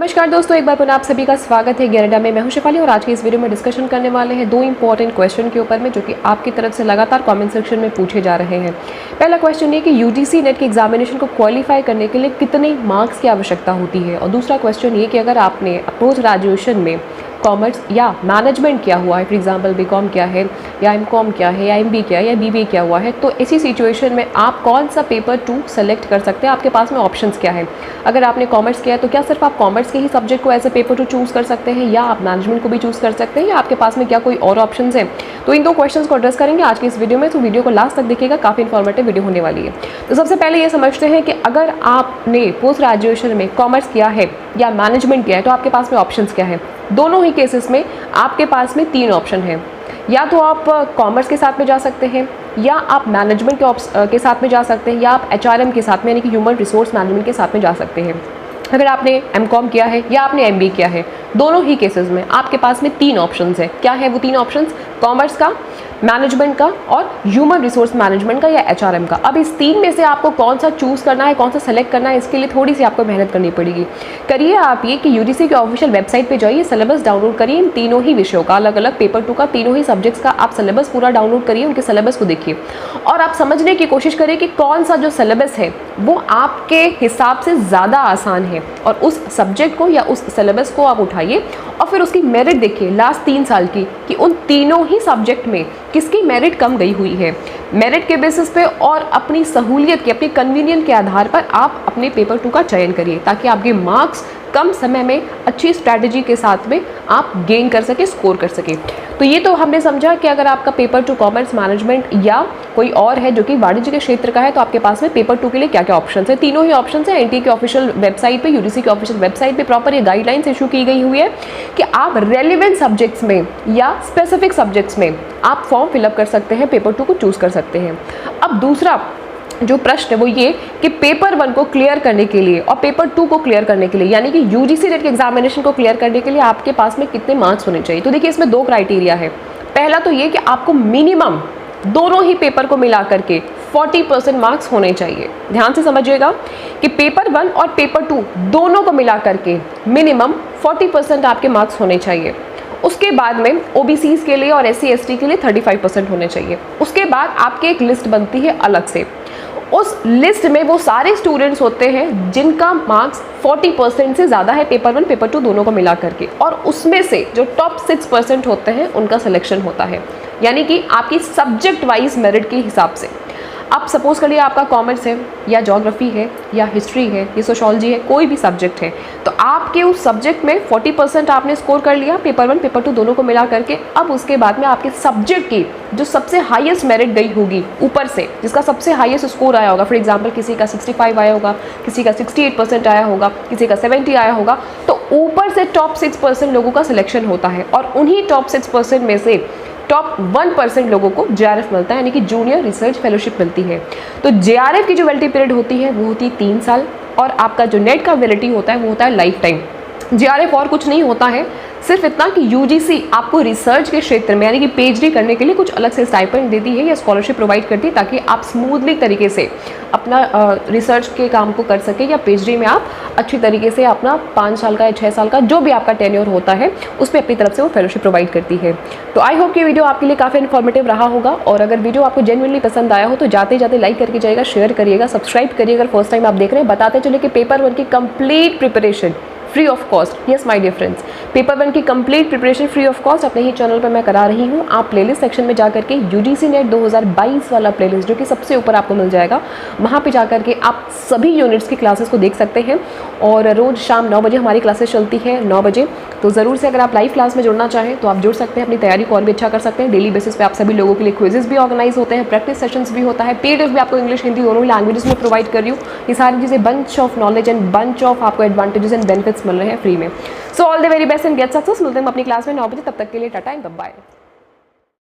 नमस्कार दोस्तों, एक बार पुनः आप सभी का स्वागत है ग्यारह में। मैं हूं शिफाली और आज की इस वीडियो में डिस्कशन करने वाले हैं दो इंपॉर्टेंट क्वेश्चन के ऊपर में जो कि आपकी तरफ से लगातार कमेंट सेक्शन में पूछे जा रहे हैं। पहला क्वेश्चन ये कि यूजीसी नेट के एग्जामिनेशन को क्वालिफाई करने के लिए कितने मार्क्स की आवश्यकता होती है, और दूसरा क्वेश्चन ये कि अगर आपने पोस्ट ग्रेजुएशन में कॉमर्स या मैनेजमेंट किया हुआ है, फॉर एग्जांपल बीकॉम किया है या एमकॉम किया है या एमबी किया है या बीबीए किया हुआ है, तो ऐसी सिचुएशन में आप कौन सा पेपर 2 सेलेक्ट कर सकते हैं। आपके पास में ऑप्शंस क्या है। अगर आपने कॉमर्स किया है तो क्या सिर्फ आप कॉमर्स के ही सब्जेक्ट को एज ए पेपर 2 चूज़ कर सकते हैं, या आप मैनेजमेंट को भी चूज़ कर सकते हैं, या आपके पास में क्या कोई और ऑप्शन है। तो इन दो क्वेश्चन को एड्रेस करेंगे आज की इस वीडियो में, तो वीडियो को लास्ट तक देखिएगा, काफ़ी इन्फॉर्मेटिव वीडियो होने वाली है। तो सबसे पहले ये समझते हैं कि अगर आपने पोस्ट ग्रेजुएशन में कॉमर्स किया है या मैनेजमेंट किया है तो आपके पास में ऑप्शंस क्या है। दोनों ही केसेस में आपके पास में 3 ऑप्शन हैं। या तो आप कॉमर्स के साथ में जा सकते हैं, या आप मैनेजमेंट के साथ में जा सकते हैं, या आप एचआरएम के साथ में यानी कि ह्यूमन रिसोर्स मैनेजमेंट के साथ में जा सकते हैं। अगर आपने एमकॉम किया है या आपने एमबीए किया है, दोनों ही केसेस में आपके पास में 3 ऑप्शंस हैं। क्या है वो 3 ऑप्शंस? कॉमर्स का, मैनेजमेंट का और ह्यूमन रिसोर्स मैनेजमेंट का या एचआरएम का। अब इस 3 में से आपको कौन सा चूज़ करना है, कौन सा सेलेक्ट करना है, इसके लिए थोड़ी सी आपको मेहनत करनी पड़ेगी। करिए आप ये कि यूजीसी के ऑफिशियल वेबसाइट पे जाइए, सिलेबस डाउनलोड करिए इन तीनों ही विषयों का, अलग अलग पेपर 2 का, तीनों ही सब्जेक्ट्स का आप सिलेबस पूरा डाउनलोड करिए, उनके सिलेबस को देखिए और आप समझने की कोशिश करिए कि कौन सा जो सिलेबस है वो आपके हिसाब से ज़्यादा आसान है, और उस सब्जेक्ट को या उस सिलेबस को आप उठाइए और फिर उसकी मेरिट देखिए लास्ट 3 साल की कि उन तीनों ही सब्जेक्ट में किसकी मेरिट कम गई हुई है। मेरिट के बेसिस पे और अपनी सहूलियत के, अपनी कन्वीनियंट के आधार पर आप अपने पेपर 2 का चयन करिए, ताकि आपके मार्क्स कम समय में अच्छी स्ट्रैटेजी के साथ में आप गेन कर सके, स्कोर कर सके। तो ये तो हमने समझा कि अगर आपका पेपर 2 कॉमर्स, मैनेजमेंट या कोई और है जो कि वाणिज्य के क्षेत्र का है, तो आपके पास में पेपर 2 के लिए क्या क्या ऑप्शन है। तीनों ही ऑप्शन है एनटीए के ऑफिशियल वेबसाइट पे, यूजीसी के ऑफिशियल वेबसाइट पे प्रॉपर ये गाइडलाइंस इशू की गई हुई है कि आप रेलिवेंट सब्जेक्ट्स में या स्पेसिफिक सब्जेक्ट्स में आप फॉर्म फिलअप कर सकते हैं, पेपर 2 को चूज़ कर सकते हैं। अब दूसरा जो प्रश्न है वो ये कि पेपर 1 को क्लियर करने के लिए और पेपर 2 को क्लियर करने के लिए, यानी कि यूजीसी नेट के एग्जामिनेशन को क्लियर करने के लिए आपके पास में कितने मार्क्स होने चाहिए। तो देखिए इसमें 2 क्राइटेरिया है। पहला तो ये कि आपको मिनिमम दोनों ही पेपर को मिला करके 40% मार्क्स होने चाहिए। ध्यान से समझिएगा कि पेपर 1 और पेपर 2 दोनों को मिला करके मिनिमम 40% आपके मार्क्स होने चाहिए। उसके बाद में ओबीसीज के लिए और एससी एसटी के लिए 35% होने चाहिए। उसके बाद आपकी एक लिस्ट बनती है अलग से, उस लिस्ट में वो सारे स्टूडेंट्स होते हैं जिनका मार्क्स 40% से ज़्यादा है पेपर 1 पेपर 2 दोनों को मिला करके, और उसमें से जो टॉप 6% होते हैं उनका सिलेक्शन होता है, यानी कि आपकी सब्जेक्ट वाइज मेरिट के हिसाब से। आप सपोज करिए आपका कॉमर्स है या ज्योग्राफी है या हिस्ट्री है या सोशोलॉजी है, कोई भी सब्जेक्ट है, तो आपके उस सब्जेक्ट में 40% आपने स्कोर कर लिया पेपर 1 पेपर 2 दोनों को मिला करके। अब उसके बाद में आपके सब्जेक्ट की जो सबसे हाईएस्ट मेरिट गई होगी ऊपर से, जिसका सबसे हाईएस्ट स्कोर आया होगा, फॉर एग्जाम्पल किसी का 65 आया होगा, किसी का 68% आया होगा, किसी का 70 आया होगा, तो ऊपर से टॉप 6% लोगों का सिलेक्शन होता है, और उन्हीं टॉप 6% में से टॉप 1% लोगों को जेआरएफ मिलता है, यानी कि जूनियर रिसर्च फेलोशिप मिलती है। तो जेआरएफ की जो वैलिडिटी पीरियड होती है वो होती है 3 साल, और आपका जो नेट का वैलिडिटी होता है वो होता है लाइफ टाइम। जेआरएफ और कुछ नहीं होता है, सिर्फ इतना कि यूजीसी आपको रिसर्च के क्षेत्र में यानी कि पीएचडी करने के लिए कुछ अलग से स्टाइपेंड देती है या स्कॉलरशिप प्रोवाइड करती है, ताकि आप स्मूथली तरीके से अपना रिसर्च के काम को कर सके, या पीएचडी में आप अच्छी तरीके से अपना 5 साल का या 6 साल का जो भी आपका टेन्योर होता है उस पर अपनी तरफ से वो फेलोशिप प्रोवाइड करती है। तो आई होप कि वीडियो आपके लिए काफ़ी इन्फॉर्मेटिव रहा होगा, और अगर वीडियो आपको जेन्युइनली पसंद आया हो तो जाते जाते लाइक करके जाइएगा, शेयर करिएगा, सब्सक्राइब करिएगा। अगर फर्स्ट टाइम आप देख रहे हैं, बताते चले कि पेपर 1 की complete preparation free of cost, yes my dear friends, paper 1 की complete preparation free of cost अपने ही चैनल पर मैं करा रही हूँ। आप प्लेलिस्ट सेक्शन में जाकर के यूजीसी नेट 2022 वाला प्लेलिस्ट जो कि सबसे ऊपर आपको मिल जाएगा, वहाँ पे जाकर के आप सभी यूनिट्स की क्लासेस को देख सकते हैं। और रोज़ शाम 9 बजे हमारी क्लासेस चलती है, 9 बजे। तो ज़रूर से अगर आप लाइव क्लास में जुड़ना चाहें तो आप जुड़ सकते हैं, अपनी तैयारी को और भी अच्छा कर सकते हैं। डेली बेसिस पे आप सभी लोगों के लिए क्विजेस भी ऑर्गेनाइज होते हैं, प्रैक्टिस सेशंस भी होता है, पीडीएफ भी आपको इंग्लिश हिंदी दोनों लैंग्वेजेस में प्रोवाइड कर रही हूँ। ये सारी चीज़ें bunch of knowledge and bunch of आपको एडवांटेजेस एंड बेनिफिट्स मिल रहे हैं फ्री में। So all the very best and get success. मिलते हैं अपनी क्लास में 9 बजे, तब तक के लिए टाटा एंड बाय।